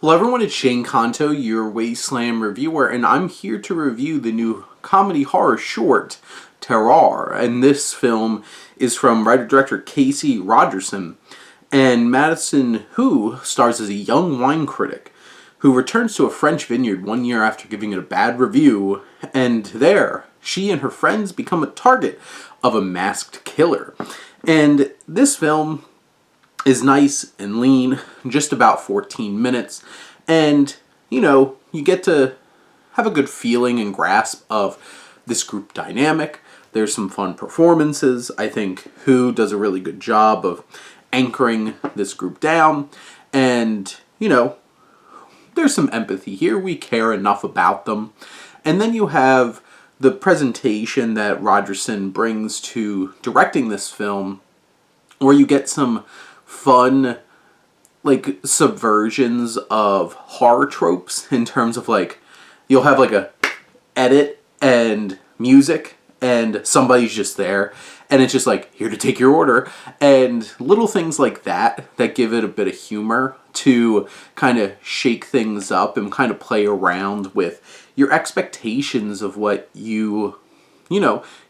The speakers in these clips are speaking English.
Hello everyone, it's Shane Kanto, your Wasteland reviewer, and I'm here to review the new comedy horror short, Terroir. And this film is from writer-director Casey Rogerson. And Madison Hu stars as a young wine critic who returns to a French vineyard 1 year after giving it a bad review, and there, she and her friends become a target of a masked killer. And this film is nice and lean, just about 14 minutes, and, you get to have a good feeling and grasp of this group dynamic. There's some fun performances. I think Hu does a really good job of anchoring this group down, and, there's some empathy here. We care enough about them. And then you have the presentation that Rogerson brings to directing this film, where you get some fun, subversions of horror tropes in terms of, you'll have, a edit and music, and somebody's just there, and it's just here to take your order, and little things like that give it a bit of humor to kind of shake things up and kind of play around with your expectations of what you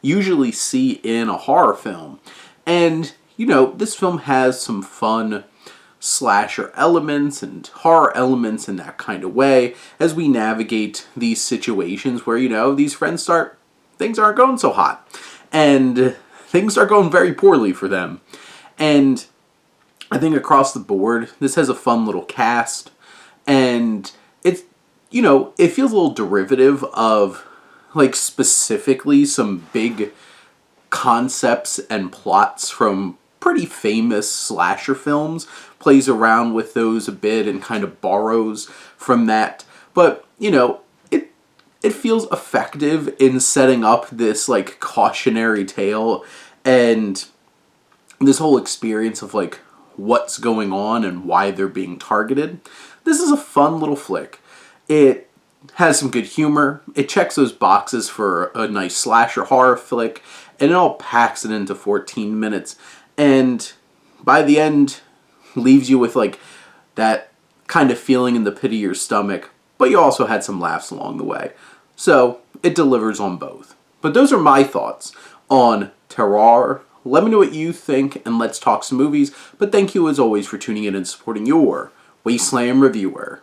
usually see in a horror film. And, this film has some fun slasher elements and horror elements in that kind of way as we navigate these situations where, these friends things aren't going so hot. And things are going very poorly for them. And I think across the board, this has a fun little cast. And it's, it feels a little derivative of, specifically some big concepts and plots from pretty famous slasher films, plays around with those a bit and kind of borrows from that. But, it feels effective in setting up this, cautionary tale and this whole experience of, what's going on and why they're being targeted. This is a fun little flick. It has some good humor. It checks those boxes for a nice slasher horror flick, and it all packs it into 14 minutes. And by the end, leaves you with, that kind of feeling in the pit of your stomach, but you also had some laughs along the way. So, it delivers on both. But those are my thoughts on Terroir. Let me know what you think, and let's talk some movies. But thank you, as always, for tuning in and supporting your Wasteland reviewer.